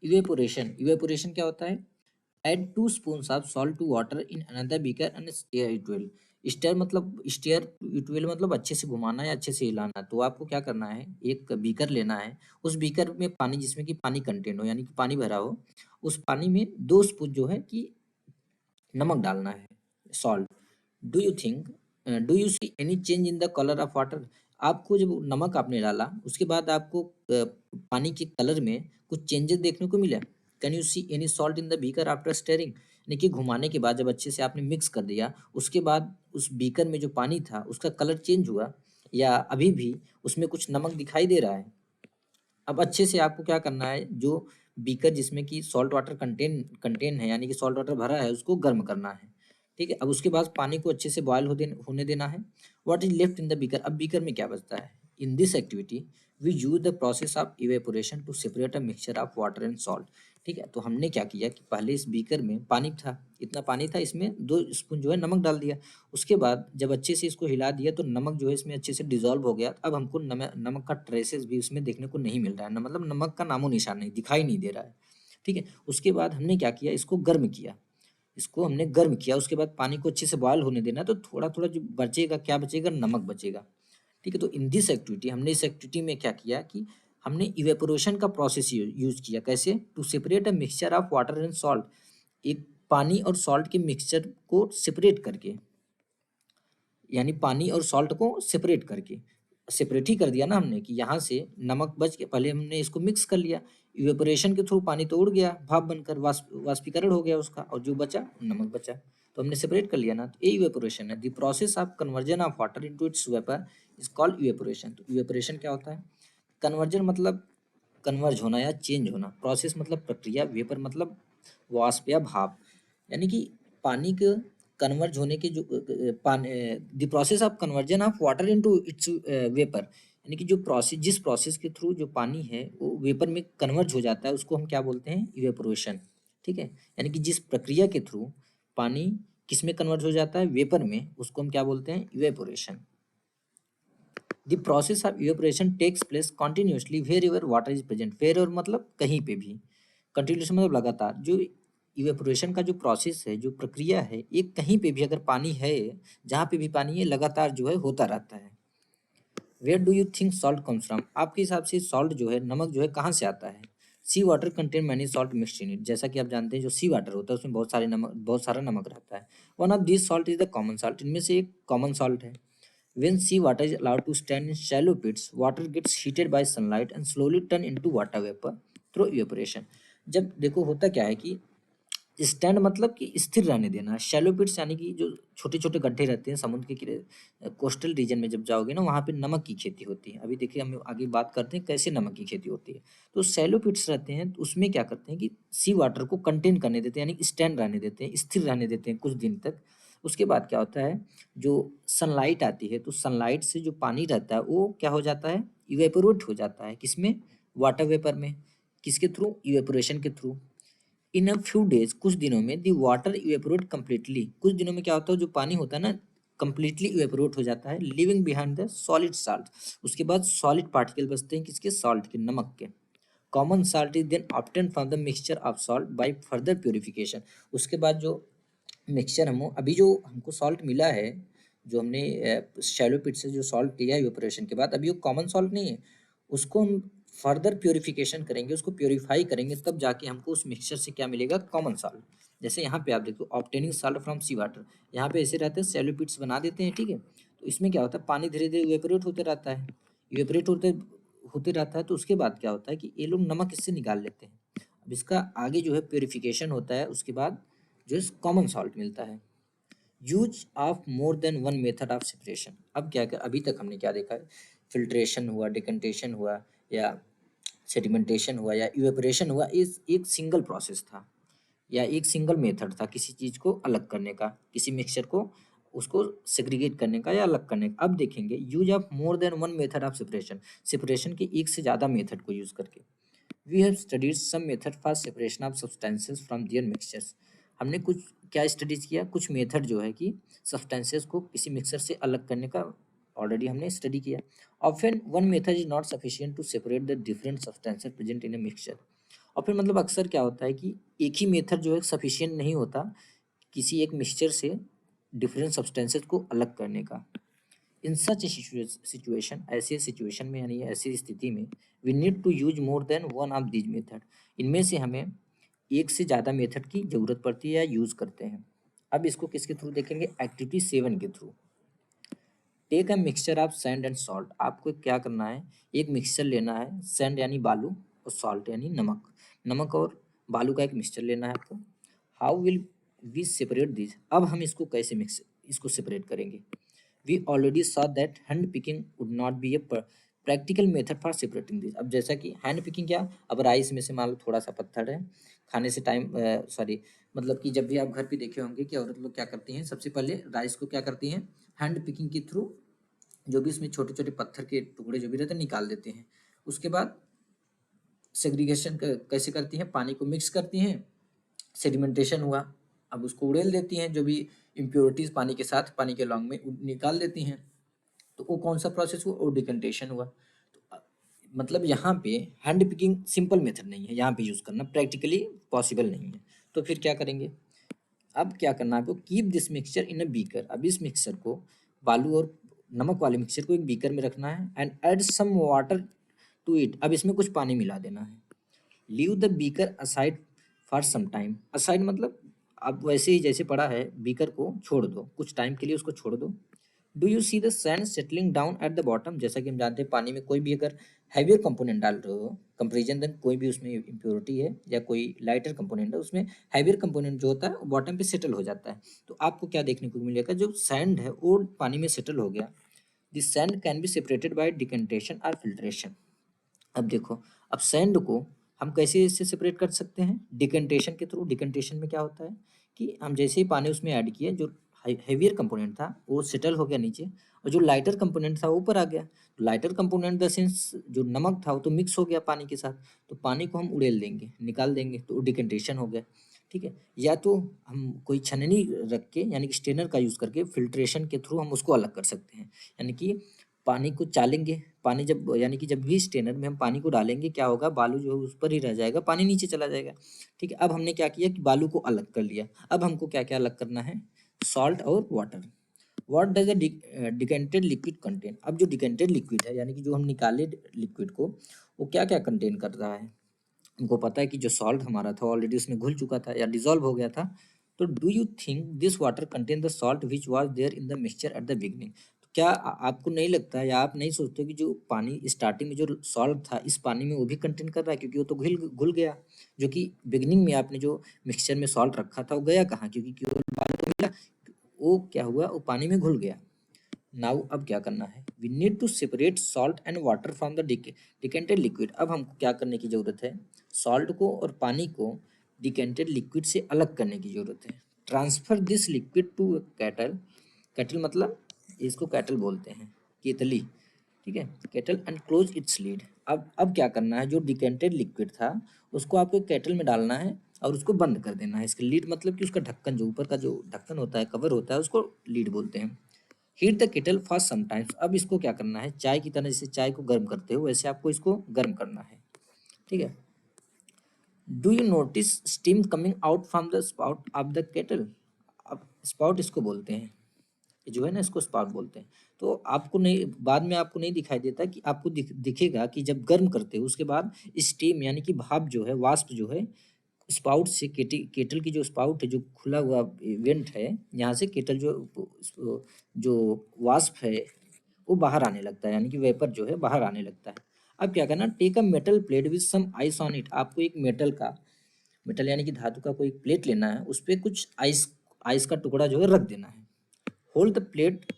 Evaporation, evaporation क्या होता है? Add 2 spoons of salt to water in another beaker and stir it well. Stir it well मतलब अच्छे से घुमाना है, अच्छे से हिलाना है। तो आपको क्या करना है, एक बीकर लेना है, उस बीकर में पानी, जिसमें कि पानी कंटेन हो, यानी कि पानी भरा हो, उस पानी में 2 स्पून जो है कि नमक डालना है, salt. Do you see any change in the colour of water? आपको जब नमक आपने डाला, उसके बाद आपको पानी के कलर में कुछ चेंजेस देखने को मिला? Can you see any salt in the beaker after steering? यानी कि घुमाने के बाद जब अच्छे से आपने मिक्स कर दिया, उसके बाद उस बीकर में जो पानी था उसका कलर चेंज हुआ, या अभी भी उसमें कुछ नमक दिखाई दे रहा है? अब अच्छे से आपको क्या करना है, जो बीकर जिसमें कि सॉल्ट वाटर कंटेन है, यानी कि सॉल्ट वाटर भरा है, उसको गर्म करना है। ठीक है, अब उसके बाद पानी को अच्छे से बॉयल होने देना है। What is left in the beaker? अब बीकर में क्या बचता है? In this activity we use the process of evaporation to separate a mixture of water and salt. ठीक है, तो हमने क्या किया कि पहले इस बीकर में पानी था, इतना पानी था, इसमें 2 स्पून जो है नमक डाल दिया। उसके बाद जब अच्छे से इसको हिला दिया तो नमक जो है इसमें अच्छे से डिज़ोल्व हो गया। अब हमको नमक का ट्रेसेस भी उसमें देखने को नहीं मिल रहा है, मतलब नमक का नामो निशान नहीं दिखाई नहीं दे रहा है। ठीक है, उसके बाद हमने क्या किया, इसको गर्म किया। इसको हमने गर्म किया, उसके बाद पानी को अच्छे से बॉयल होने देना है, तो थोड़ा-थोड़ा जो बचेगा, क्या बचेगा? नमक बचेगा। ठीक है, तो इन दिस एक्टिविटी, हमने इस एक्टिविटी में क्या किया कि हमने इवेपोरेशन का प्रोसेस यूज़ किया। कैसे? To separate a mixture of water and salt. एक पानी और सॉल्ट के मिक्सचर को सेपरेट करके, यानी पानी और सॉल्ट को सेपरेट करके, सेपरेट ही कर दिया ना हमने, कि यहाँ से नमक बच के पहले हमने इसको मिक्स कर लिया, इवेपोरेशन के थ्रू पानी तो उड़ गया, भाप बनकर वाष्पीकरण हो गया उसका, और जो बचा नमक बचा, तो हमने सेपरेट कर लिया ना, तो ये इवेपोरेशन है। The process of conversion of water into its vapour is called evaporation. तो इवेपोरेशन क्या होता है? कन्वर्जन मतलब कन्वर्ज होना या चेंज होना, प्रोसेस मतलब प्रक्रिया, वेपर मतलब वाष्प या भाप। यानी कि पानी के कन्वर्ज होने के जो the process of conversion of water into its vapour, यानी कि जो प्रोसेस, जिस प्रोसेस के थ्रू जो पानी है वो वेपर में कन्वर्ज हो जाता है, उसको हम क्या बोलते हैं? इवेपोरेशन। ठीक है, यानी कि जिस प्रक्रिया के थ्रू पानी किस में कन्वर्ज हो जाता है? वेपर में, उसको हम क्या बोलते हैं? Evaporation. The process of evaporation takes place continuously wherever water is present. Wherever मतलब कहीं पे भी, कंटिन्यूअस मतलब लगातार। जो इवेपोरेशन का जो प्रोसेस है, जो प्रक्रिया है, ये कहीं पे भी अगर पानी है, जहाँ पे भी पानी है, लगातार जो है होता रहता है। Where do you think salt comes from? आपके हिसाब से सॉल्ट जो है, नमक जो है, कहाँ से आता है? Sea water contain many salt mixed in it. जैसा कि आप जानते हैं जो सी वाटर होता है उसमें बहुत सारा नमक रहता है। One of this salt is the common salt. इनमें से एक कॉमन सॉल्ट है। When seawater is allowed to stand in shallow pits, water gets heated by sunlight and slowly turn into water vapor through evaporation। जब देखो होता क्या है कि स्टैंड मतलब कि स्थिर रहने देना। शैलो पिट्स यानी कि जो छोटे-छोटे गड्ढे रहते हैं समुद्र के कोस्टल रीजन में जब जाओगे ना, वहाँ पे नमक की खेती होती है। अभी देखिए हम आगे बात करते हैं कैसे नमक की खेती होती है। तो शैलो पिट्स रहते हैं, तो उसमें क्या करते हैं कि सी वाटर को कंटेन करने देते हैं, यानी कि स्टैंड रहने देते हैं, स्थिर रहने देते हैं कुछ दिन तक। उसके बाद क्या होता है, जो सनलाइट आती है, तो सनलाइट से जो पानी रहता है वो क्या हो जाता है? इवेपोरेट हो जाता है। किसमें? वाटर वेपर में। किसके थ्रू? इवेपोरेशन के through. In a few days, कुछ दिनों में, द वाटर इवेपोरेट कम्प्लीटली। कुछ दिनों में क्या होता है, जो पानी होता है ना, कम्प्लीटली इवेपोरेट हो जाता है, living behind the solid salt. उसके बाद सॉलिड पार्टिकल बचते हैं, किसके? सॉल्ट के, नमक के। Common salt is then obtain from the mixture of salt by further purification. उसके बाद जो मिक्सचर हम अभी जो हमको सॉल्ट मिला है, जो हमने शैलो पिट से जो सॉल्ट लिया है इवेपोरेशन के बाद, अभी वो कॉमन सॉल्ट नहीं है, उसको हम फर्दर प्योरिफिकेशन करेंगे, उसको प्योरीफाई करेंगे, तब जाके हमको उस मिक्सचर से क्या मिलेगा? Common salt. जैसे यहाँ पे आप देखो, obtaining salt from sea water, यहाँ पे ऐसे रहते हैं, शैलो पिट्स बना देते हैं। ठीक है, तो इसमें क्या होता है, पानी धीरे धीरे इवेपोरेट होते रहता है, इवेपोरेट होते होते रहता है। तो उसके बाद क्या होता है कि ये लोग नमक इससे निकाल लेते हैं। अब इसका आगे जो है प्योरिफिकेशन होता है, उसके बाद जो है कॉमन सॉल्ट मिलता है। Use of more than one method of separation. अब क्या कर, अभी तक हमने क्या देखा है? फिल्ट्रेशन हुआ, डिकंटेशन हुआ, या सेडिमेंटेशन हुआ, या इवेपोरेशन हुआ, इस एक सिंगल प्रोसेस था, या एक सिंगल मेथड था किसी चीज़ को अलग करने का, किसी मिक्सचर को उसको सेग्रीगेट करने का या अलग करने का। अब देखेंगे use of more than one method of separation, separation के एक से ज़्यादा मेथड को यूज़ करके। We have studies some method for separation of substances from their mixtures. हमने कुछ क्या स्टडीज किया? कुछ मेथड जो है कि सब्सटेंसेस को किसी मिक्सचर से अलग करने का ऑलरेडी हमने स्टडी किया। Often one method is not sufficient to separate the different substances present in a mixture. और फिर मतलब अक्सर क्या होता है कि एक ही मेथड जो है सफिशिएंट नहीं होता किसी एक मिक्सचर से डिफरेंट सब्सटेंसेस को अलग करने का। इन सच सिचुएशन, ऐसे सिचुएशन में यानी ऐसी स्थिति में we need to use more than one of these method, इनमें से हमें एक से ज़्यादा मेथड की ज़रूरत पड़ती है या यूज़ करते हैं। अब इसको किसके थ्रू देखेंगे, एक्टिविटी 7 के थ्रू। Take a mixture of sand and salt. आपको क्या करना है, एक मिक्सचर लेना है, सैंड यानी बालू और सॉल्ट यानी नमक, नमक और बालू का एक मिक्सचर लेना है आपको। How will we separate this, अब हम इसको कैसे मिक्स इसको सेपरेट करेंगे। We already saw that hand picking would not be a practical method for separating this. अब जैसा कि हैंड पिकिंग क्या, अब राइस में से मान लो थोड़ा सा पत्थर है, खाने से टाइम सॉरी मतलब कि जब भी आप घर पे देखे होंगे कि औरत लोग क्या करती हैं, सबसे पहले राइस को क्या करती हैं, हैंड पिकिंग के थ्रू जो भी इसमें छोटे छोटे पत्थर के टुकड़े जो भी रहते हैं निकाल देते हैं। उसके बाद सेग्रीगेशन कैसे करती हैं, पानी को मिक्स करती हैं, सेडिमेंटेशन हुआ, अब उसको उड़ेल देती हैं, जो भी इम्प्योरिटीज पानी के साथ पानी के लॉन्ग में निकाल देती हैं। तो वो कौन सा प्रोसेस हुआ, वो डिकंटेशन हुआ। तो मतलब यहाँ पे हैंड पिकिंग सिंपल मेथड नहीं है, यहाँ पे यूज़ करना प्रैक्टिकली पॉसिबल नहीं है। तो फिर क्या करेंगे, अब क्या करना है आपको, keep this mixture in a beaker. अब इस मिक्सचर को, बालू और नमक वाले मिक्सचर को एक बीकर में रखना है, and add some water to it. अब इसमें कुछ पानी मिला देना है। Leave the beaker aside for some time. Aside मतलब अब वैसे ही जैसे पड़ा है बीकर को छोड़ दो, कुछ टाइम के लिए उसको छोड़ दो। Do you see the sand settling down eight the bottom. जैसा कि हम जानते हैं पानी में कोई भी अगर हैवियर कंपोनेंट डाल रहे हो कंपेरिजन देन कोई भी उसमें इम्प्योरिटी है या कोई लाइटर कंपोनेंट है, उसमें हैवियर कंपोनेंट जो होता है वो बॉटम पे सेटल हो जाता है। तो आपको क्या देखने को मिलेगा, जो सैंड है वो पानी में सेटल हो गया। This sand can be separated bye decantation और फिल्ट्रेशन। अब देखो, अब सैंड को हम कैसे इससे सेपरेट कर सकते हैं, डिकेंटेशन के थ्रू। डिकेंटेशन में क्या होता है कि हम जैसे ही पानी उसमें ऐड किए, जो हेवियर कंपोनेंट था वो सेटल हो गया नीचे, और जो लाइटर कंपोनेंट था वो ऊपर आ गया। तो लाइटर कंपोनेंट द सेंस जो नमक था वो तो मिक्स हो गया पानी के साथ, तो पानी को हम उड़ेल देंगे, निकाल देंगे, तो डिकेंटेशन हो गया। ठीक है, या तो हम कोई छननी रख के यानी कि स्टेनर का यूज़ करके फिल्ट्रेशन के थ्रू हम उसको अलग कर सकते हैं। यानी कि पानी को चालेंगे, पानी जब यानी कि जब भी स्टेनर में हम पानी को डालेंगे क्या होगा, बालू जो है उस पर ही रह जाएगा, पानी नीचे चला जाएगा। ठीक है, अब हमने क्या किया कि बालू को अलग कर लिया। अब हमको क्या क्या अलग करना है, सॉल्ट और water. What does the decanted liquid contain. अब जो डिकेंटेड लिक्विड है यानी कि जो हम निकाले लिक्विड को, वो क्या क्या कंटेन कर रहा है। हमको पता है कि जो सॉल्ट हमारा था ऑलरेडी उसमें घुल चुका था या डिजॉल्व हो गया था। तो do you think this water contain the salt which was there in the mixture at the beginning. तो क्या आपको नहीं लगता या आप नहीं सोचते कि जो पानी स्टार्टिंग में जो सॉल्ट था इस पानी में वो भी कंटेन कर रहा है, क्योंकि वो तो घुल घुल गया। जो कि बिगनिंग में आपने जो मिक्सचर में सॉल्ट रखा था वो गया कहाँ, क्योंकि केवल पानी तो मिला, वो क्या हुआ, वो पानी में घुल गया। नाउ अब क्या करना है, we need to separate salt and water from the decanted liquid. अब हमको क्या करने की जरूरत है, सॉल्ट को और पानी को डिकेंटेड लिक्विड से अलग करने की जरूरत है। Transfer this liquid to kettle. Kettle मतलब इसको कैटल बोलते हैं, केतली। ठीक है, kettle and close its lid. अब क्या करना है, जो डिकेंटेड लिक्विड था उसको आपको केटल में डालना है और उसको बंद कर देना है। इसका लीड मतलब कि उसका ढक्कन, जो ऊपर का जो ढक्कन होता है, कवर होता है, उसको लीड बोलते हैं। Heat the kettle for some times. अब इसको क्या करना है, चाय की तरह जैसे चाय को गर्म करते हो वैसे आपको इसको गर्म करना है। ठीक है, do you notice steam coming out from the spout of the kettle. अब स्पाउट इसको बोलते हैं, ये जो है ना इसको स्पाउट बोलते हैं। तो आपको नहीं, बाद में आपको नहीं दिखाई देता कि आपको दिखेगा कि जब गर्म करते हो उसके बाद स्टीम यानी कि भाप जो है, वाष्प जो है, स्पाउट से केटल की जो स्पाउट है, जो खुला हुआ वेंट है, यहाँ से केटल जो वाष्प है वो बाहर आने लगता है, यानी कि वेपर जो है बाहर आने लगता है। अब क्या करना, take a metal plate with some ice on it. आपको एक मेटल यानी कि धातु का कोई प्लेट लेना है, उस पर कुछ आइस आइस का टुकड़ा जो है रख देना है। Hold the plate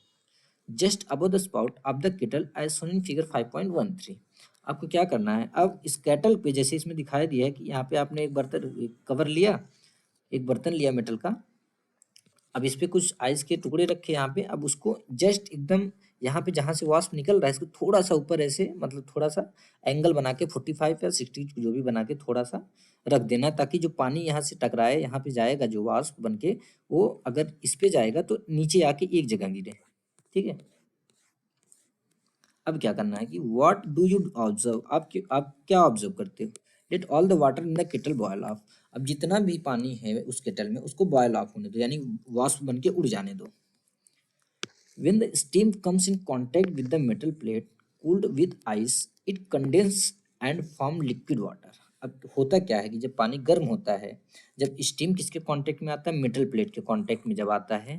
just above the spout of the kettle as shown in figure 5.13। आपको क्या करना है, अब इस केटल पे जैसे इसमें दिखाई दिया है कि यहाँ पे आपने एक बर्तन, एक कवर लिया, एक बर्तन लिया मेटल का, अब इस पे कुछ आइस के टुकड़े रखे यहाँ पे। अब उसको जस्ट एकदम यहाँ पे जहाँ से वाष्प निकल रहा है इसको थोड़ा सा ऊपर ऐसे मतलब थोड़ा सा एंगल बना के 45 या 60 जो भी बना के थोड़ा सा रख देना, ताकि जो पानी यहाँ से टकराए, यहाँ पे जाएगा जो वाष्प बन के, वो अगर इस पे जाएगा तो नीचे आके एक जगह गिरे। ठीक है, अब क्या करना है कि व्हाट डू यू ऑब्जर्व। आप क्या ऑब्जर्व करते हो, let all the water in the kettle boil off. अब जितना भी पानी है उस केटल में उसको बॉयल ऑफ होने दो, यानी वाष्प बन के उड़ जाने दो। When the steam comes in contact with the metal plate cooled with ice, it condenses and form liquid water। अब होता क्या है कि जब पानी गर्म होता है, जब स्टीम किसके कांटेक्ट में आता है, मेटल प्लेट के कांटेक्ट में जब आता है,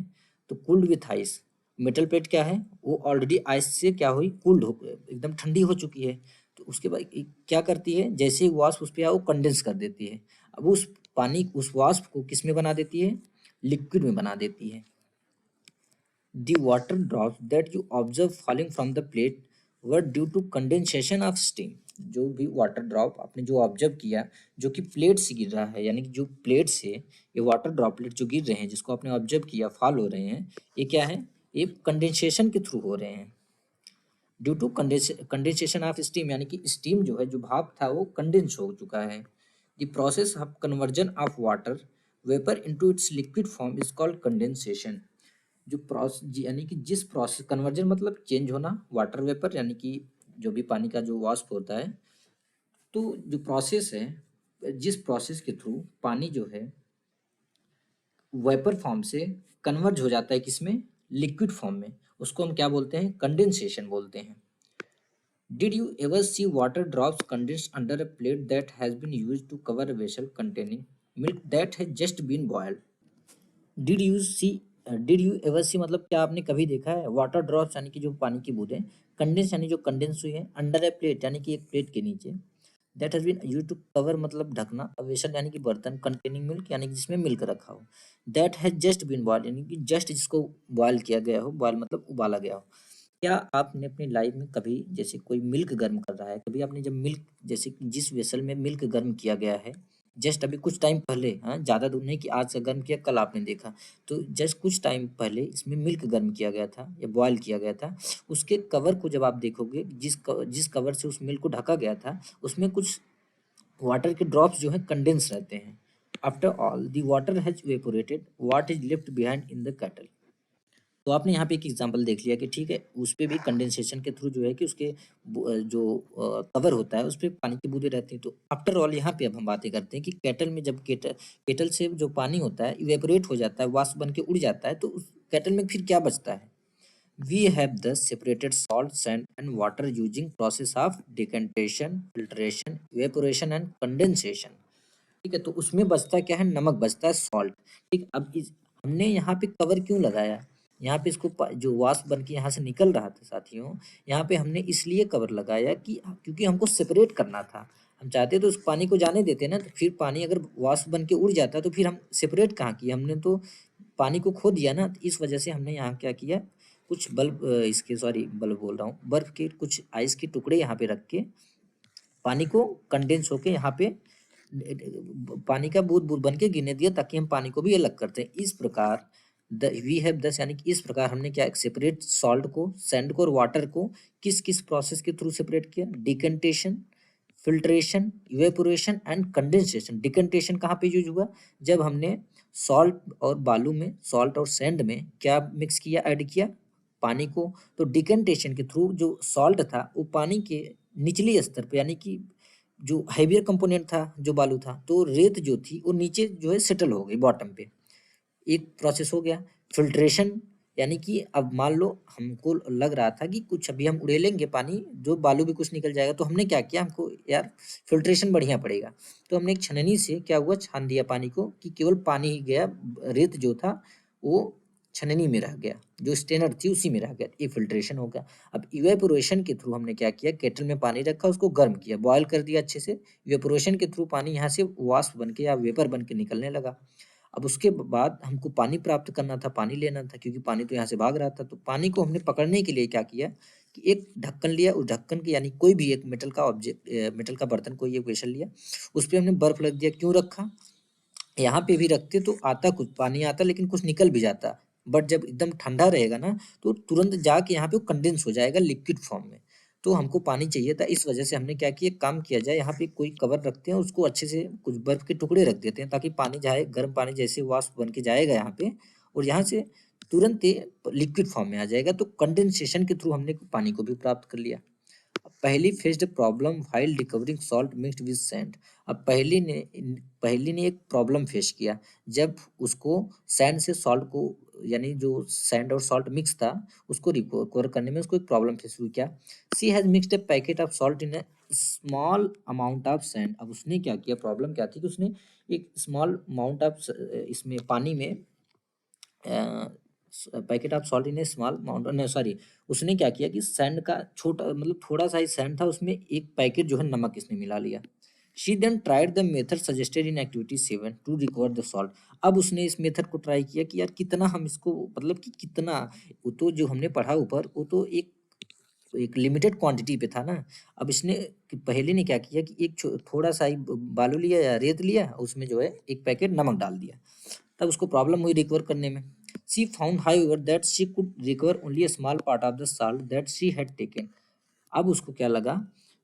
तो cooled with ice. Metal plate क्या है, वो ऑलरेडी आइस से क्या हुई, कूल्ड हो, एकदम ठंडी हो चुकी है। तो उसके बाद क्या करती है, जैसे ही वाष्प उस पर आया वो कंडेंस कर देती है। अब उस पानी उस वाष्प को किस में बना देती है, लिक्विड में बना देती है। The water drops that you observe falling from the plate were due to condensation of steam। जो भी वाटर ड्रॉप आपने जो ऑब्जर्व किया, जो कि प्लेट से गिर रहा है, यानी कि जो प्लेट से ये वाटर ड्रॉपलेट जो गिर रहे हैं, जिसको आपने ऑब्जर्व किया फॉल हो रहे हैं, ये क्या है, ये कंडेंसेशन के थ्रू हो रहे हैं। Due to condensation of steam, यानी कि स्टीम जो है, जो भाप था वो कंडेंस हो चुका है। The process of conversion of water vapour into its liquid form is called condensation. जो प्रोसेस, यानी कि जिस प्रोसेस, कन्वर्जन मतलब चेंज होना, वाटर वेपर यानी कि जो भी पानी का जो वाष्प होता है, तो जो प्रोसेस है, जिस प्रोसेस के थ्रू पानी जो है वेपर फॉर्म से कन्वर्ज हो जाता है किसमें, लिक्विड फॉर्म में, उसको हम क्या बोलते हैं, कंडेंसेशन बोलते हैं। Did you ever see water drops condensed under a plate that has been used to cover a vessel containing milk that has just been boiled? Did you ever see मतलब क्या आपने कभी देखा है, वाटर ड्रॉप्स यानी कि जो पानी की बूंदें, कंडेंस यानी जो कंडेंस हुई है, अंडर ए प्लेट यानी कि एक प्लेट के नीचे, that has been use to cover मतलब ढकना, अ वेसल यानी कि बर्तन, कंटेनिंग मिल्क यानी कि जिसमें मिल्क रखा हो, that has just been boil यानी कि जस्ट जिसको बॉयल किया गया हो, बॉयल मतलब उबाला गया हो। क्या आपने अपनी लाइफ में कभी, जैसे कोई मिल्क गर्म कर रहा है, कभी आपने जब मिल्क, जैसे कि जिस वेसल में मिल्क गर्म किया गया है, जस्ट अभी कुछ टाइम पहले, हाँ ज़्यादा दूर नहीं कि आज से गर्म किया कल आपने देखा, तो जस्ट कुछ टाइम पहले इसमें मिल्क गर्म किया गया था या बॉयल किया गया था, उसके कवर को जब आप देखोगे, जिस कवर से उस मिल्क को ढका गया था, उसमें कुछ वाटर के ड्रॉप्स जो है कंडेंस रहते हैं। After all the water has evaporated, what is left behind in the kettle. तो आपने यहाँ पे एक एग्जांपल देख लिया कि ठीक है, उस पे भी कंडेंसेशन के थ्रू जो है कि उसके जो कवर होता है उस पे पानी की बूंदें रहती हैं। तो आफ्टर ऑल यहाँ पे अब हम बातें करते हैं कि केटल में जब केटल केटल से जो पानी होता है इवेपोरेट हो जाता है, वाष्प बन के उड़ जाता है, तो उस केटल में फिर क्या बचता है। वी हैव दस separated salt, sand and water using process of decantation, filtration, evaporation and condensation. ठीक है, तो उसमें बचता क्या है, नमक बचता है, सॉल्ट। ठीक, अब हमने यहाँ पे कवर क्यों लगाया, यहाँ पे इसको जो वाष्प बन के यहाँ से निकल रहा था साथियों, यहाँ पे हमने इसलिए कवर लगाया कि क्योंकि हमको सेपरेट करना था। हम चाहते तो उस पानी को जाने देते ना, तो फिर पानी अगर वाष्प बन के उड़ जाता तो फिर हम सेपरेट कहाँ किए, हमने तो पानी को खो दिया ना। तो इस वजह से हमने यहाँ क्या किया, कुछ बल्ब इसके सॉरी बल्ब बोल रहा हूँ, बर्फ के कुछ आइस के टुकड़े यहाँ पे रख के पानी को कंडेंस होके यहाँ पे पानी का बूंद बूंद बन के गिरने दिया, ताकि हम पानी को भी अलग करते हैं। इस प्रकार वी हैव दस, यानी कि इस प्रकार हमने क्या सेपरेट सॉल्ट को, सैंड को और वाटर को किस किस प्रोसेस के थ्रू सेपरेट किया, decantation, filtration, evaporation and condensation. Decantation कहाँ पे यूज हुआ, जब हमने सॉल्ट और बालू में, सॉल्ट और सैंड में क्या मिक्स किया, ऐड किया, पानी को। तो डिकेंटेशन के थ्रू जो सॉल्ट था वो पानी के निचली स्तर पे, यानी कि जो हैवियर कंपोनेंट था, जो बालू था, तो रेत जो थी वो नीचे जो है सेटल हो गई बॉटम पे, एक प्रोसेस हो गया। फिल्ट्रेशन, यानी कि अब मान लो हमको लग रहा था कि कुछ अभी हम उड़ेलेंगे पानी, जो बालू भी कुछ निकल जाएगा, तो हमने क्या किया, हमको यार फिल्ट्रेशन बढ़िया पड़ेगा, तो हमने एक छननी से क्या हुआ, छान दिया पानी को, कि केवल पानी ही गया, रेत जो था वो छननी में रह गया, जो स्टेनर थी उसी में रह गया, ये फिल्ट्रेशन हो गया। अब इवेपोरेशन के थ्रू हमने क्या किया, केटल में पानी रखा, उसको गर्म किया, बॉयल कर दिया अच्छे से, इवेपोरेशन के थ्रू पानी यहाँ से वाष्प बन के या वेपर बन के निकलने लगा। अब उसके बाद हमको पानी प्राप्त करना था, पानी लेना था, क्योंकि पानी तो यहाँ से भाग रहा था, तो पानी को हमने पकड़ने के लिए क्या किया कि एक ढक्कन लिया, उस ढक्कन के, यानी कोई भी एक मेटल का ऑब्जेक्ट, मेटल का बर्तन, कोई एक वेसल लिया, उस पर हमने बर्फ रख दिया। क्यों रखा, यहाँ पे भी रखते तो आता कुछ पानी आता, लेकिन कुछ निकल भी जाता, बट जब एकदम ठंडा रहेगा ना, तो तुरंत जाके यहाँ पे कंडेंस हो जाएगा लिक्विड फॉर्म में। तो हमको पानी चाहिए था, इस वजह से हमने क्या किया, काम किया जाए, यहाँ पे कोई कवर रखते हैं, उसको अच्छे से कुछ बर्फ के टुकड़े रख देते हैं, ताकि पानी जाए, गर्म पानी जैसे वाष्प बन के जाएगा यहाँ पे, और यहाँ से तुरंत लिक्विड फॉर्म में आ जाएगा। तो कंडेंसेशन के थ्रू हमने पानी को भी प्राप्त कर लिया। पहली faced problem while recovering salt mixed with sand. अब पहली ने एक प्रॉब्लम फेस किया जब उसको सैंड से सॉल्ट को, यानी जो सैंड और सॉल्ट मिक्स था उसको रिकवर करने में उसको एक प्रॉब्लम फेस हुई। क्या? Sea has mixed a packet of salt in a small amount of sand. अब उसने क्या किया, प्रॉब्लम क्या थी कि उसने एक स्मॉल अमाउंट ऑफ इसमें पानी में packet of salt in a small amount, नहीं सॉरी, उसने क्या किया कि सैंड का छोटा मतलब थोड़ा सा ही सैंड था, उसमें एक पैकेट जो है नमक इसने मिला लिया। She then tried the method suggested in activity 7 to recover the salt. अब उसने इस मेथड को ट्राई किया कि यार कितना हम इसको, मतलब कि कितना, वो तो जो हमने पढ़ा ऊपर वो तो एक लिमिटेड क्वांटिटी पे था ना। अब इसने पहले ने क्या किया कि एक थोड़ा सा ही बालू लिया या रेत लिया, उसमें जो है एक पैकेट नमक डाल दिया, तब उसको प्रॉब्लम हुई रिकवर करने में। She found however that she could recover only a small part of the salt that she had taken। अब उसको क्या लगा,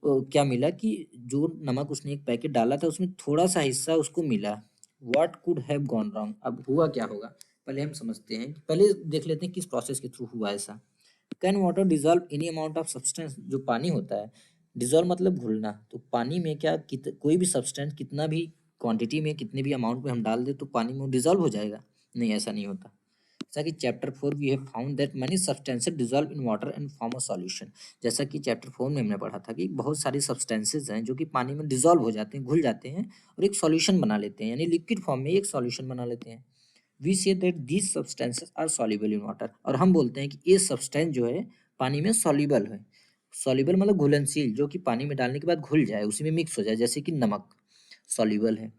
क्या मिला कि जो नमक उसने एक पैकेट डाला था उसमें थोड़ा सा हिस्सा उसको मिला। What could have gone wrong? अब हुआ क्या होगा, पहले हम समझते हैं, पहले देख लेते हैं किस प्रोसेस के थ्रू हुआ ऐसा। Can water dissolve any amount of substance? जो पानी होता है, डिजॉल्व मतलब घुलना, तो पानी में क्या कोई भी सब्सटेंस कितना भी क्वांटिटी में कितने भी अमाउंट में हम डाल दे तो पानी में वो डिजॉल्व हो जाएगा? नहीं, ऐसा नहीं होता। जैसा कि chapter 4 we have found that many substances dissolve in water and form a solution. जैसा कि चैप्टर 4 में हमने पढ़ा था कि बहुत सारी सब्सटेंसेस हैं जो कि पानी में डिजॉल्व हो जाते हैं, घुल जाते हैं और एक सॉल्यूशन बना लेते हैं, यानी लिक्विड फॉर्म में एक सॉल्यूशन बना लेते हैं। We say that these substances are soluble in water. और हम बोलते हैं कि ये सब्सटेंस जो है पानी में सॉल्युबल है। सॉल्युबल मतलब घुलनशील, जो कि पानी में डालने के बाद घुल जाए, उसी में मिक्स हो जाए, जैसे कि नमक सॉल्युबल है।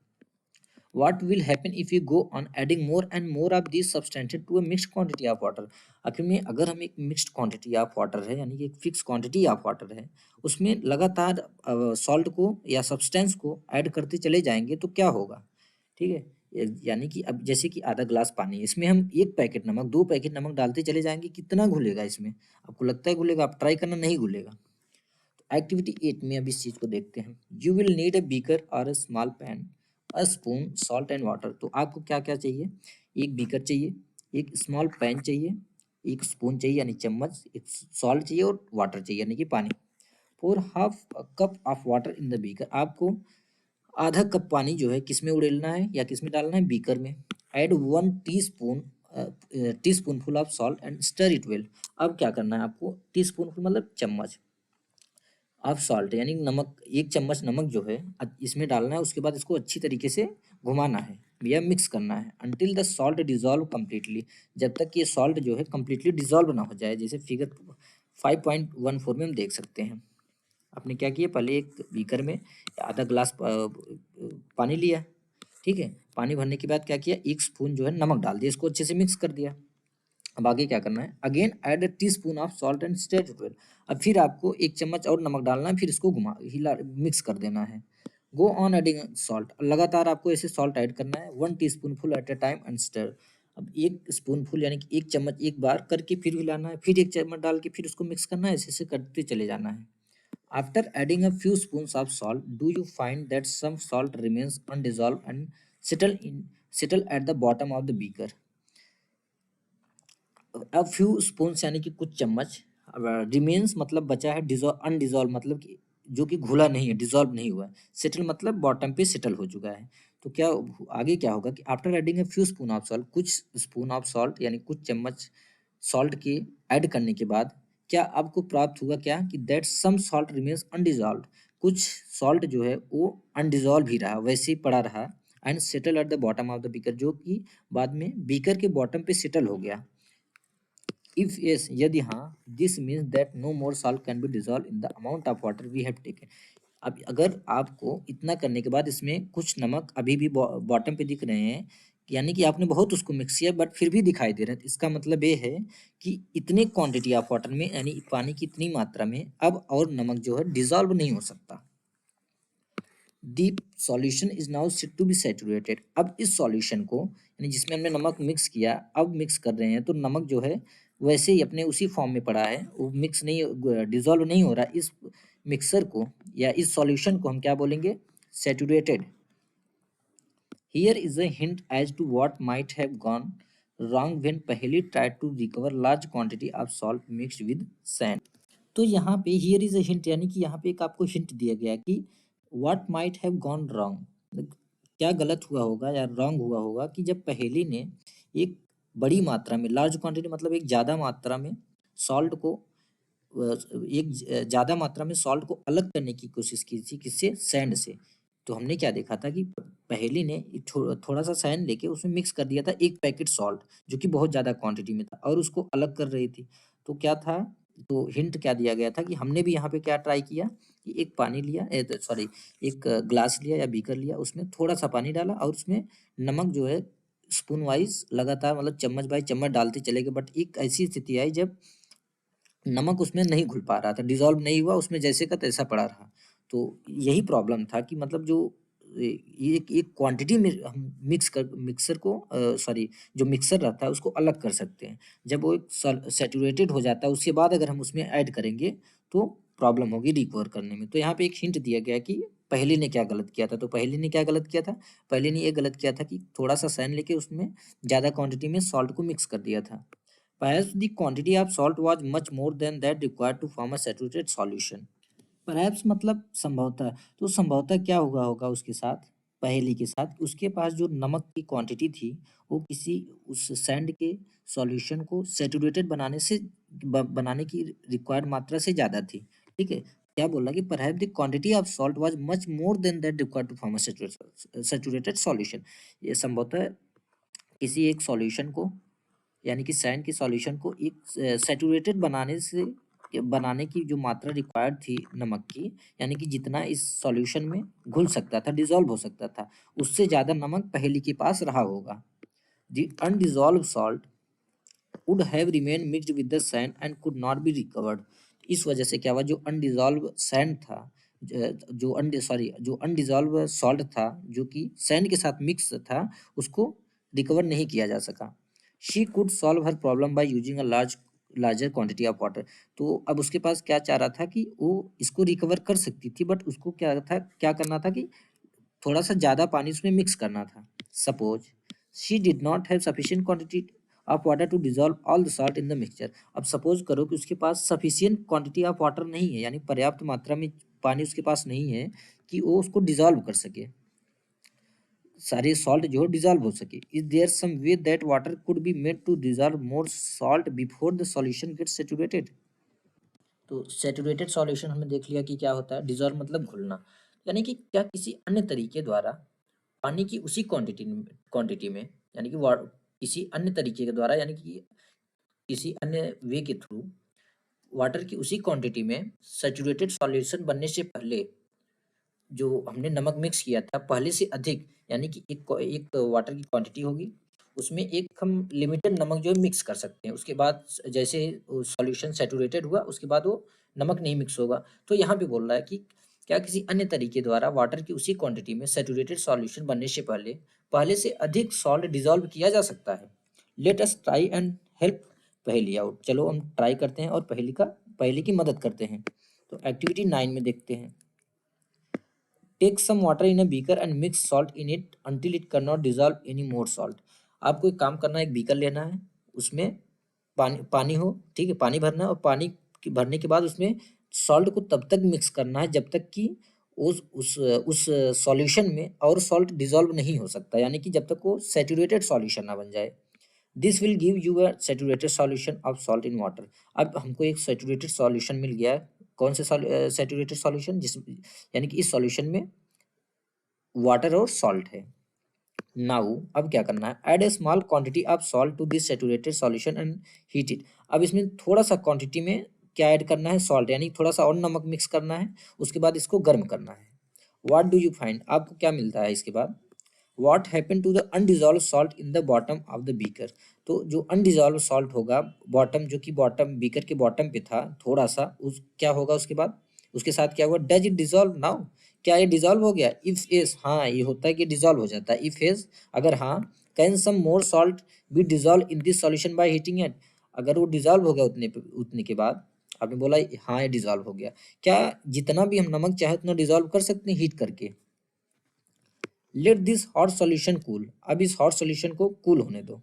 What will happen if we go on adding more and more of these substances to a mixed quantity of water? आखिर में अगर हम एक मिक्स्ड क्वांटिटी ऑफ वाटर है, यानी कि एक फिक्स क्वांटिटी ऑफ वाटर है, उसमें लगातार सॉल्ट को या सब्सटेंस को ऐड करते चले जाएंगे तो क्या होगा? ठीक है, यानी कि अब जैसे कि आधा ग्लास पानी है, इसमें हम एक पैकेट नमक, दो पैकेट नमक डालते चले जाएंगे, कितना घुलेगा इसमें? आपको लगता है घुलेगा? आप ट्राई करना, नहीं घुलेगा। एक्टिविटी 8 में अब इस चीज को देखते हैं। You will need a beaker और a small pan, a spoon, salt and water. तो आपको क्या क्या चाहिए? एक बीकर चाहिए, एक स्मॉल पैन चाहिए, एक स्पून चाहिए यानी चम्मच, एक सॉल्ट चाहिए और वाटर चाहिए यानी कि पानी। Four half cup of water in the beaker. आपको आधा कप पानी जो है किस में उड़ेलना है या किस में डालना है? बीकर में। Add 1 teaspoon teaspoonful of salt and stir it well. अब क्या करना है आपको? टीस्पूनफुल मतलब चम्मच ऑफ सॉल्ट, यानी नमक, एक चम्मच नमक जो है इसमें डालना है, उसके बाद इसको अच्छी तरीके से घुमाना है या मिक्स करना है until the salt dissolve completely. जब तक ये सॉल्ट जो है कम्प्लीटली डिजॉल्व ना हो जाए, जैसे फिगर 5.14 में हम देख सकते हैं। आपने क्या किया, पहले एक बीकर में आधा ग्लास पानी लिया, ठीक है, पानी भरने के बाद क्या किया, एक स्पून जो है नमक डाल दिया, इसको अच्छे से मिक्स कर दिया। अब आगे क्या करना है? Again add a teaspoon of salt and stir it well. अब फिर आपको एक चम्मच और नमक डालना है, फिर इसको घुमा हिला मिक्स कर देना है। गो ऑन एडिंग सॉल्ट, लगातार आपको ऐसे सॉल्ट ऐड करना है, 1 teaspoonful at a time and stir. अब एक स्पूनफुल यानी कि एक चम्मच एक बार करके फिर हिलाना है, फिर एक चम्मच डाल के फिर उसको मिक्स करना है, ऐसे ऐसे करते चले जाना है। After adding a few spoons of salt do you find that some salt remains undissolved and settle at the bottom of the beaker. अब फ्यू स्पून्स यानी कि कुछ चम्मच, रिमेन्स मतलब बचा है, डिजॉल्व अनडिजॉल्व मतलब कि जो कि घुला नहीं है, डिजॉल्व नहीं हुआ है, सेटल मतलब बॉटम पे सेटल हो चुका है। तो क्या आगे क्या होगा कि after adding a few spoon of salt, कुछ स्पून ऑफ सॉल्ट यानी कुछ चम्मच सॉल्ट के ऐड करने के बाद क्या आपको प्राप्त हुआ, क्या कि that some salt remains undissolved, कुछ सॉल्ट जो है वो अनडिजॉल्व ही रहा, वैसे ही पड़ा रहा, and settle at the bottom of the beaker, जो कि बाद में बीकर के बॉटम पे सेटल हो गया। इफ yes, यदि हाँ, this means that no more salt can be dissolve in the amount of water we have taken. अब अगर आपको इतना करने के बाद इसमें कुछ नमक अभी भी बॉटम पे दिख रहे हैं, यानी कि आपने बहुत उसको मिक्स किया बट फिर भी दिखाई दे रहे हैं, तो इसका मतलब ये है कि इतने क्वांटिटी ऑफ वाटर में, यानी पानी की इतनी मात्रा में अब और नमक जो है डिजॉल्व नहीं हो सकता। The solution is now set to be saturated. अब इस सॉल्यूशन को, यानी जिसमें हमने नमक मिक्स किया, अब मिक्स कर रहे हैं तो नमक जो है वैसे ही अपने उसी फॉर्म में पड़ा है, वो मिक्स नहीं, डिजॉल्व नहीं हो रहा। इस मिक्सर को या इस सॉल्यूशन को हम क्या बोलेंगे? Saturated. Here is a hint as to what might have gone wrong when Paheli tried to recover large quantity of salt mixed with sand. तो यहाँ पे हियर इज अ हिंट, यानी कि यहाँ पे एक आपको हिंट दिया गया कि what might have gone wrong, क्या गलत हुआ होगा या रॉन्ग हुआ होगा कि जब पहेली ने एक बड़ी मात्रा में, लार्ज क्वांटिटी मतलब एक ज़्यादा मात्रा में सॉल्ट को ज़्यादा मात्रा में सॉल्ट को अलग करने की कोशिश की थी, किससे? सैंड से। तो हमने क्या देखा था कि पहेली ने थोड़ा सा सैंड लेके उसमें मिक्स कर दिया था एक पैकेट सॉल्ट, जो कि बहुत ज़्यादा क्वांटिटी में था और उसको अलग कर रही थी। तो क्या था, तो हिंट क्या दिया गया था कि हमने भी यहाँ पे क्या ट्राई किया कि एक पानी लिया, सॉरी, एक ग्लास लिया या बीकर लिया, उसमें थोड़ा सा पानी डाला और उसमें नमक जो है स्पून वाइज लगातार, मतलब चम्मच बाई चम्मच डालते चले गए। बट एक ऐसी स्थिति आई जब नमक उसमें नहीं घुल पा रहा था, डिज़ॉल्व नहीं हुआ, उसमें जैसे का तैसा पड़ा रहा। तो यही प्रॉब्लम था कि मतलब जो ये एक क्वांटिटी में हम मिक्सर को सॉरी, जो मिक्सर रहता है उसको अलग कर सकते हैं। जब वो एक सैचुरेटेड हो जाता है उसके बाद अगर हम उसमें ऐड करेंगे तो प्रॉब्लम होगी रिकवर करने में। तो यहाँ पे एक हिंट दिया गया कि पहेली ने क्या गलत किया था। तो पहेली ने क्या गलत किया था? पहेली ने ये गलत किया था कि थोड़ा-सा सैंड लेके उसमें ज़्यादा क्वांटिटी में सॉल्ट को मिक्स कर दिया था। Perhaps the quantity of salt was much more than that required to form a saturated solution. Perhaps मतलब संभवतः, तो संभवतः क्या हुआ होगा उसके साथ, पहेली के साथ, उसके पास जो नमक की क्वांटिटी थी वो किसी उस सैंड के सॉल्यूशन को सैचुरेटेड बनाने की रिक्वायर्ड मात्रा से ज़्यादा थी। ठीक है, क्या बोला कि perhaps the quantity of salt was much more than that required to form a saturated solution. ये संभवतः किसी एक सॉल्यूशन को, यानी कि सैंड के सॉल्यूशन को एक सैचुरेटेड बनाने की जो मात्रा रिक्वायर्ड थी नमक की, यानी कि जितना इस सॉल्यूशन में घुल सकता था, डिसॉल्व हो सकता था, उससे ज़्यादा नमक पहेली के पास रहा होगा। The undissolved salt would have remain mixed with the sand and could not be recovered. इस वजह से क्या हुआ, जो अनडिसॉल्व सैंड था, जो अनडिसॉल्व सॉल्ट था, जो कि सैंड के साथ मिक्स था, उसको रिकवर नहीं किया जा सका। She could solve her problem by using a larger quantity of water. तो अब उसके पास क्या चाह रहा था कि वो इसको रिकवर कर सकती थी, बट उसको क्या करना था कि थोड़ा सा ज़्यादा पानी उसमें मिक्स करना था। Suppose she did not have sufficient quantity of water to dissolve all the salt in the mixture. अब सपोज करो कि उसके पास सफिशिएंट क्वांटिटी ऑफ वाटर नहीं है, यानी पर्याप्त मात्रा में पानी उसके पास नहीं है कि वो उसको डिजॉल्व कर सके, सारे सॉल्ट जो डिजॉल्व हो सके। Is there some way that water could be made to dissolve more salt before the solution get saturated. तो सैचुरेटेड सॉल्यूशन हमने देख लिया कि क्या होता है, डिजॉल्व मतलब घुलना, यानी कि क्या किसी अन्य तरीके द्वारा पानी की उसी क्वांटिटी में, यानी कि किसी अन्य तरीके के द्वारा, यानी कि किसी अन्य वे के थ्रू वाटर की उसी क्वांटिटी में सैचुरेटेड सॉल्यूशन बनने से पहले जो हमने नमक मिक्स किया था पहले से अधिक, यानी कि एक वाटर की क्वांटिटी होगी, उसमें एक हम लिमिटेड नमक जो है मिक्स कर सकते हैं। उसके बाद जैसे सॉल्यूशन सैचुरेटेड हुआ उसके बाद वो नमक नहीं मिक्स होगा। तो यहाँ पे बोल रहा है कि क्या किसी अन्य तरीके द्वारा वाटर की उसी क्वांटिटी में सैचुरेटेड सॉल्यूशन बनने से पहले से अधिक सॉल्ट डिसॉल्व किया जा सकता है। Let us try and help पहेली आउट। चलो हम ट्राई करते हैं और पहेली की मदद करते हैं। तो एक्टिविटी 9 में देखते हैं। Take some water in a beaker and mix salt in it until it can not dissolve any more salt. आपको एक काम करना है, एक बीकर लेना है, उसमें पानी पानी हो, ठीक है, पानी भरना है और भरने के बाद उसमें सॉल्ट को तब तक मिक्स करना है जब तक कि उस सॉल्यूशन में और सॉल्ट डिजॉल्व नहीं हो सकता, यानी कि जब तक वो सैचुरेटेड सॉल्यूशन ना बन जाए। This will give you a saturated solution of salt in water. अब हमको एक सैचुरेटेड सॉल्यूशन मिल गया है। कौन से सैचुरेटेड सॉल्यूशन, जिस यानी कि इस सॉल्यूशन में वाटर और सॉल्ट है। नाउ अब क्या करना है, add a small quantity of salt to this saturated solution and heat it. अब इसमें थोड़ा सा क्वांटिटी में क्या ऐड करना है, सॉल्ट, यानी थोड़ा सा और नमक मिक्स करना है, उसके बाद इसको गर्म करना है। व्हाट डू यू फाइंड, आपको क्या मिलता है इसके बाद, what happen to the undissolved salt in the bottom of the beaker. तो जो अनडिजॉल्व सॉल्ट होगा बॉटम, जो कि बॉटम बीकर के बॉटम पे था थोड़ा सा, उस क्या होगा उसके बाद, उसके साथ क्या हुआ, डज इट डिजॉल्व नाउ, क्या ये डिजॉल्व हो गया। इफ इज, हाँ ये होता है कि डिजॉल्व हो जाता है। इफ इज, अगर हाँ, can some more salt be dissolve in this solution by heating it. अगर वो डिजॉल्व हो गया उतने के बाद, आपने बोला हाँ ये डिजॉल्व हो गया, क्या जितना भी हम नमक चाहे उतना डिजॉल्व कर सकते हैं हीट करके। Let this hot solution cool. अब इस हॉट सॉल्यूशन को कूल होने दो,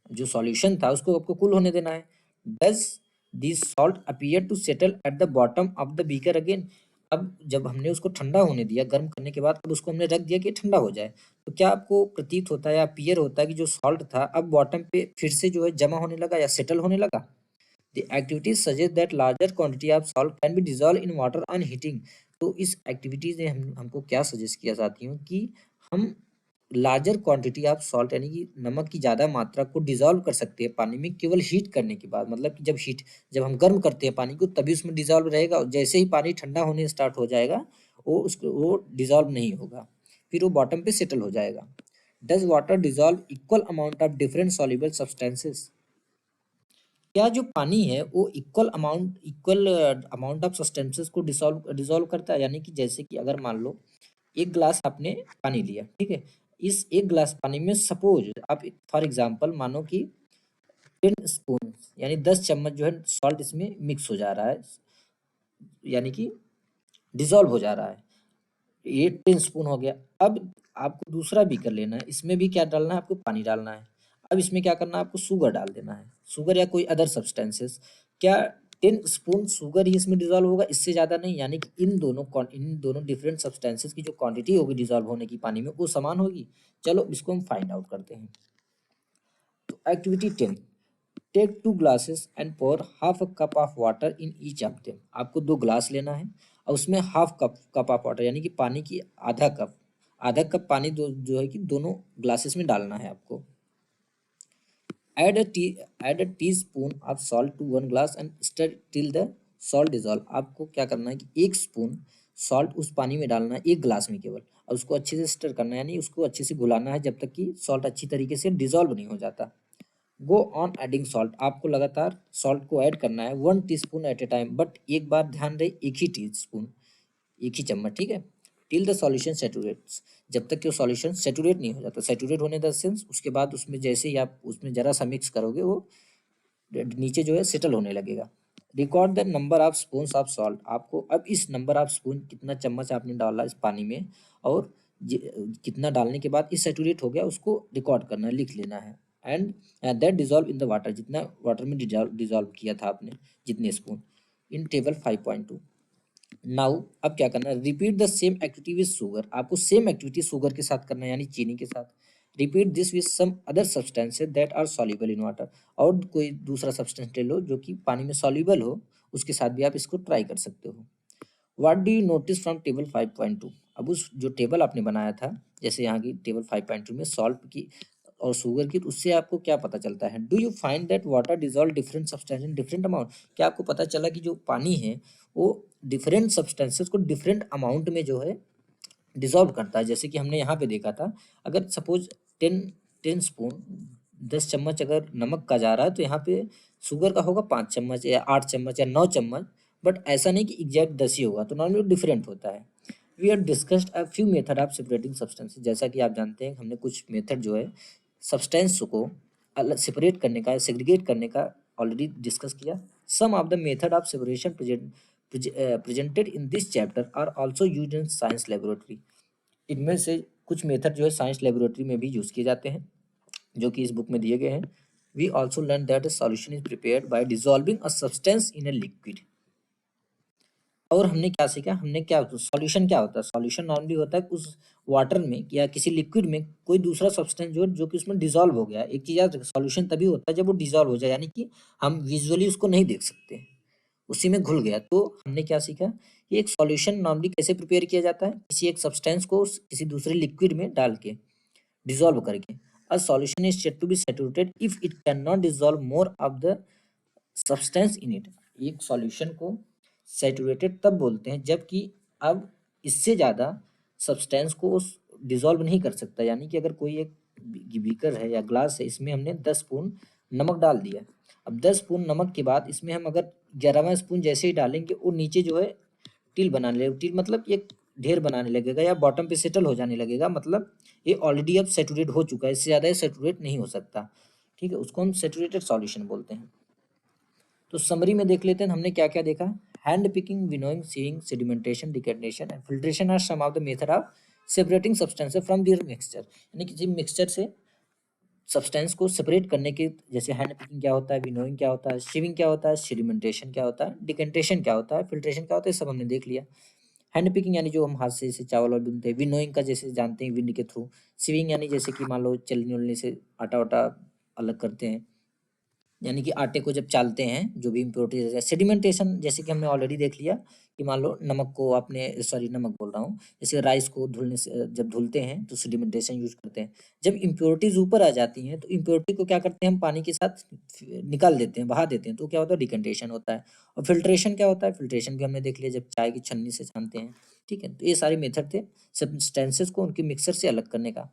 जो सॉल्यूशन था उसको आपको कूल होने देना है। Does this salt appear to settle at the bottom of the beaker again. अब जब हमने उसको ठंडा होने दिया, गर्म करने के बाद अब उसको हमने रख दिया कि ठंडा हो जाए, तो क्या आपको प्रतीत होता है या अपीयर होता है कि जो सॉल्ट था अब बॉटम पे फिर से जो है जमा होने लगा या सेटल होने लगा। The activities suggest that larger quantity of salt can be dissolved in water on heating। तो इस एक्टिविटीज ने हमको क्या सजेस्ट किया साथियों कि हम लार्जर क्वांटिटी ऑफ सॉल्ट यानी कि नमक की ज़्यादा मात्रा को डिजॉल्व कर सकते हैं पानी में केवल हीट करने के बाद। मतलब कि जब हम गर्म करते हैं पानी को तभी उसमें डिजॉल्व रहेगा, और जैसे ही पानी ठंडा होने स्टार्ट हो जाएगा वो डिजॉल्व नहीं होगा, फिर वो बॉटम पे सेटल हो जाएगा। Does water dissolve equal amount of different soluble substances. क्या जो पानी है वो इक्वल अमाउंट ऑफ सब्सटेंसेस को डिसॉल्व डिसॉल्व करता है? यानी कि जैसे कि अगर मान लो एक ग्लास आपने पानी लिया, ठीक है, इस एक ग्लास पानी में सपोज आप फॉर एग्जांपल मानो कि 10 स्पून यानी 10 चम्मच जो है सॉल्ट इसमें मिक्स हो जा रहा है, यानी कि डिसॉल्व हो जा रहा है, ये 10 स्पून हो गया। अब आपको दूसरा बीकर लेना है, इसमें भी क्या डालना है, आपको पानी डालना है। अब इसमें क्या करना है, आपको शुगर डाल देना है, शुगर या कोई अदर सब्सटेंसेस। क्या 10 स्पून शुगर ही इसमें डिजॉल्व होगा, इससे ज़्यादा नहीं? यानी कि इन दोनों डिफरेंट सब्सटेंसेस की जो क्वांटिटी होगी डिजॉल्व होने की पानी में वो समान होगी। चलो इसको हम फाइंड आउट करते हैं। तो activity 10, take 2 glasses and pour half a cup of water in each of them. आपको 2 ग्लास लेना है और उसमें हाफ कप ऑफ वाटर यानी कि पानी की आधा कप पानी जो है कि दोनों ग्लासेस में डालना है आपको। Add a tea spoon of salt to 1 glass and stir till the salt dissolve. आपको क्या करना है कि 1 स्पून सॉल्ट उस पानी में डालना है 1 ग्लास में केवल, और उसको अच्छे से स्टर करना है, यानी उसको अच्छे से घुलाना है जब तक कि सॉल्ट अच्छी तरीके से डिजॉल्व नहीं हो जाता। Go on adding salt. आपको लगातार सॉल्ट को ऐड करना है 1 teaspoon at a time, but एक बार ध्यान रहे एक ही टीस्पून, एक ही चम्मच, ठीक है। टिल द सॉल्यूशन सेचुरेट्स, जब तक कि वो सॉल्यूशन सेचुरेट नहीं हो जाता। सेचुरेट होने द सेंस उसके बाद उसमें जैसे ही आप उसमें जरा सा मिक्स करोगे वो नीचे जो है सेटल होने लगेगा। Record the number of spoons of salt. आपको अब इस नंबर ऑफ स्पून कितना चम्मच आपने डाला इस पानी में और कितना डालने के बाद इस सेचुरेट हो गया उसको रिकॉर्ड करना है, लिख लेना है। And that dissolve in the water, जितना वाटर में डिजॉल्व किया था आपने जितने स्पून, इन टेबल 5.2। नाउ अब क्या करना है, repeat the same activity with sugar. आपको सेम एक्टिविटी शुगर के साथ करना है यानी चीनी के साथ। Repeat this with some other substances that are soluble in water. और कोई दूसरा सब्सटेंस ले लो जो कि पानी में सॉल्युबल हो, उसके साथ भी आप इसको ट्राई कर सकते हो। What do you notice from table 5.2। अब उस जो टेबल आपने बनाया था, जैसे यहाँ की टेबल 5.2 में सॉल्ट की और शुगर की, तो उससे आपको क्या पता चलता है? Do you find that water dissolve different substance in different amount. क्या आपको पता चला कि जो पानी है वो डिफरेंट सब्सटेंसेस को डिफरेंट अमाउंट में जो है डिसॉल्व करता है? जैसे कि हमने यहाँ पे देखा था, अगर सपोज 10 स्पून 10 चम्मच अगर नमक का जा रहा है तो यहाँ पे शुगर का होगा 5 चम्मच या 8 चम्मच या 9 चम्मच, बट ऐसा नहीं कि एग्जैक्ट 10 ही होगा, तो नॉर्मली डिफरेंट होता है। We are discussed a few method of separating substances. जैसा कि आप जानते हैं हमने कुछ मेथड जो है सब्सटेंस को अलग सेपरेट करने का, सेग्रीगेट करने का ऑलरेडी डिस्कस किया। Some of the method of separation presented in this chapter are also used in science laboratory। इनमें से कुछ मेथड जो है साइंस लेबोरेटरी में भी यूज किए जाते हैं जो कि इस बुक में दिए गए हैं। We also learn that a solution is prepared by dissolving a substance in a liquid. और हमने क्या सीखा, हमने क्या सॉल्यूशन क्या होता है? सॉल्यूशन नॉर्मली होता है उस वाटर में या किसी लिक्विड में कोई दूसरा सब्सटेंस जो कि उसमें डिसॉल्व हो गया। एक चीज याद रखो, सॉल्यूशन तभी होता है जब वो डिसॉल्व हो जाए, यानी कि हम विजुअली उसको नहीं देख सकते, उसी में घुल गया। तो हमने क्या सीखा कि एक सॉल्यूशन नॉर्मली कैसे प्रिपेयर किया जाता है, किसी एक सब्सटेंस को किसी दूसरे लिक्विड में डाल के डिसॉल्व करके। A solution is said to be saturated if it can not dissolve more of the substance in it. एक सॉल्यूशन को सैचुरेटेड तब बोलते हैं जबकि अब इससे ज़्यादा सब्सटेंस को डिसॉल्व नहीं कर सकता। यानी कि अगर कोई एक बीकर है या ग्लास है, इसमें हमने 10 स्पून नमक डाल दिया, अब 10 स्पून नमक के बाद इसमें हम अगर 11वां स्पून जैसे ही डालेंगे वो नीचे जो है टिल बनाने लगेगा। टिल मतलब एक ढेर बनाने लगेगा या बॉटम पे सेटल हो जाने लगेगा, मतलब ये ऑलरेडी अब सेचुरेट हो चुका है, इससे ज़्यादा ये सेचुरेट नहीं हो सकता। ठीक है, उसको हम सेचुरेटेड सॉल्यूशन बोलते हैं। तो समरी में देख लेते हैं हमने क्या क्या देखा। Hand picking, winnowing, sieving, sedimentation, decantation and filtration are some of the method of separating substances from their mixture. यानी किसी मिक्सचर से सब्सटेंस को सेपरेट करने के, जैसे हैंड पिकिंग क्या होता है, विनोइंग क्या होता है, सिविंग क्या होता है, सेडिमेंटेशन क्या होता है, डिकेंटेशन क्या होता है, फिल्ट्रेशन क्या होता है, सब हमने देख लिया। हैंड पिकिंग यानी जो हम हाथ से जैसे चावल और ढूंढते हैं, विनोइंग का जैसे जानते हैं विंड के थ्रू, सिविंग यानी जैसे कि मान लो चलनी उलने से आटा वाटा अलग करते हैं, यानी कि आटे को जब चालते हैं जो भी इम्प्योरिटीज है। सेडिमेंटेशन जैसे कि हमने ऑलरेडी देख लिया कि मान लो नमक को आपने, सॉरी नमक बोल रहा हूँ, जैसे राइस को धुलने से जब धुलते हैं तो सेडिमेंटेशन यूज करते हैं। जब इम्प्योरिटीज ऊपर आ जाती हैं तो इम्प्योरिटी को क्या करते हैं हम पानी के साथ निकाल देते हैं, बहा देते हैं, तो क्या होता है डिकन्टेशन होता है। और फिल्ट्रेशन क्या होता है, फिल्ट्रेशन भी हमने देख लिया जब चाय की छन्नी से छानते हैं। ठीक है, तो ये सारे मेथड थे सब्सटेंसेस को उनके मिक्सर से अलग करने का।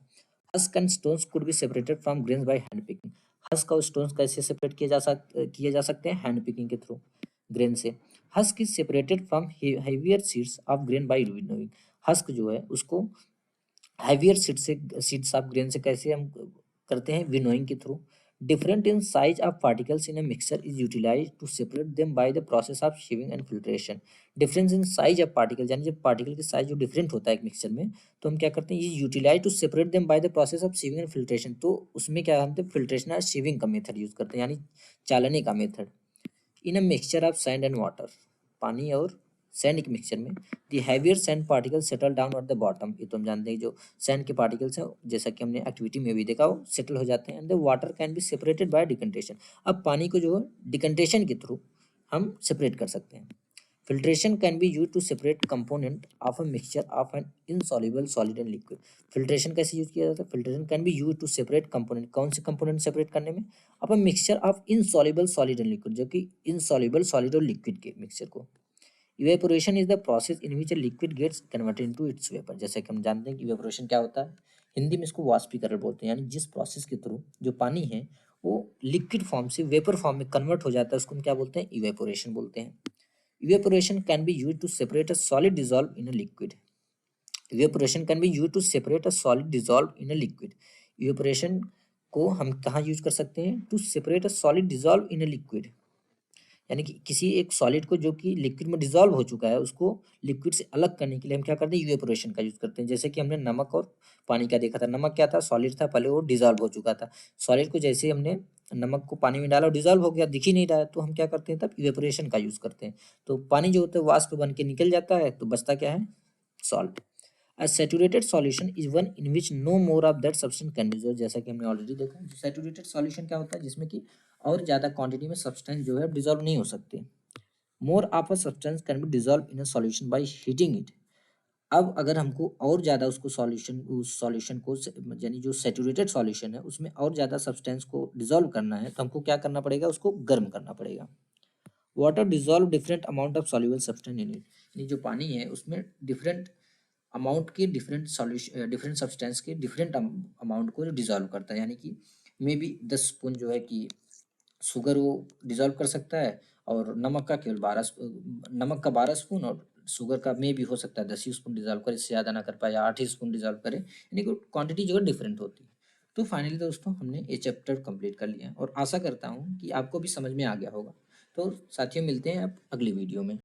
Husk and stones could be separated from grains by hand picking. Husk और स्टोन्स कैसे सेपरेट किए जा सकते हैं, हैंड पिकिंग के थ्रू, ग्रेन से। Husk is separated from heavier seeds of grain by winnowing. Husk जो है उसको हेवियर सीड्स ऑफ ग्रेन से कैसे हम करते हैं, विनोइंग के through. Different in size of particles in a mixture is utilized to separate them by the process of shaving and filtration. Difference in size of particle यानी जब particle की size जो डिफरेंट होता है एक मिक्सचर में, तो हम क्या करते हैं, ये utilize to separate them by the process of shaving and filtration. तो उसमें क्या हम फिल्ट्रेशन और शेविंग का मेथड यूज करते हैं, यानी चालने का method. In a mixture of sand and water, पानी और सैंड के मिक्सचर में, the heavier sand particles settle down eight the bottom. ये तो हम जानते हैं जो सैंड के पार्टिकल्स हैं, जैसा कि हमने एक्टिविटी में भी देखा, वो सेटल हो जाते हैं। And the water can be separated by decantation. अब पानी को जो है डिकन्टेशन के थ्रू हम सेपरेट कर सकते हैं। Filtration can be use to separate component of a mixture of an insoluble solid and liquid. Filtration कैसे यूज किया जाता है, filtration can be use to separate component, कौन से कंपोनेंट सेपरेट करने में, of a mixture of insoluble solid and liquid, जो कि इनसॉल्युबल सॉलिड और लिक्विड के मिक्सचर को। Evaporation is the process in which liquid gets converted into its vapour. जैसे कि हम जानते हैं कि इवेपोरेशन क्या होता है, हिंदी में इसको वाष्पीकरण बोलते हैं, यानी जिस प्रोसेस के थ्रू जो पानी है वो लिक्विड फॉर्म से वेपर फॉर्म में कन्वर्ट हो जाता है, उसको हम क्या बोलते हैं, इवेपोरेशन बोलते हैं। Evaporation can be used to separate a solid dissolved in a liquid. Evaporation can be used to separate a solid dissolved in a liquid. Evaporation को हम कहाँ यूज कर सकते हैं, to separate a solid dissolve in a liquid, यानी कि किसी एक सॉलिड को जो कि लिक्विड में डिसॉल्व हो चुका है उसको लिक्विड से अलग करने के लिए हम क्या करते हैं, इवेपोरेशन का यूज करते हैं। जैसे कि हमने नमक और पानी का देखा था, नमक क्या था, सॉलिड था, पहले वो डिसॉल्व हो चुका था। सॉलिड को जैसे हमने नमक को पानी में डाला और डिसॉल्व हो गया, दिख ही नहीं रहा है, तो हम क्या करते हैं तब इवेपोरेशन का यूज करते हैं। तो पानी जो होता है वाष्प बन के निकल जाता है, तो बचता क्या है, salt. A saturated solution is one in which no more of that substance can be dissolved। जैसा कि हमने ऑलरेडी देखा, सैचुरेटेड सॉल्यूशन क्या होता है, जिसमें कि और ज़्यादा क्वांटिटी में सब्सटेंस जो है डिसॉल्व नहीं हो सकते। More of a substance can be dissolve in a solution by heating it. अब अगर हमको और ज़्यादा उसको सॉल्यूशन, उस सॉल्यूशन को यानी जो सैचुरेटेड सॉल्यूशन है उसमें और ज़्यादा सब्सटेंस को डिसॉल्व करना है, तो हमको क्या करना पड़ेगा, उसको गर्म करना पड़ेगा। Water dissolve different amount of soluble substance in it, यानी जो पानी है उसमें डिफरेंट अमाउंट के डिफरेंट सॉल्यूशन, डिफरेंट सब्सटेंस के डिफरेंट अमाउंट को डिसॉल्व करता है, यानी कि मे बी 10 स्पून जो है कि शुगर वो डिसॉल्व कर सकता है, और नमक का केवल 12, नमक का 12 स्पून, और शुगर का मे भी हो सकता है 10 ही स्पून डिसॉल्व करे, इससे ज़्यादा ना कर पाए, या 8 ही स्पून डिसॉल्व करे, यानी कि क्वांटिटी जो है डिफरेंट होती है। तो फाइनली दोस्तों हमने ये चैप्टर कंप्लीट कर लिया है, और आशा करता हूँ कि आपको भी समझ में आ गया होगा। तो साथियों मिलते हैं अब अगली वीडियो में।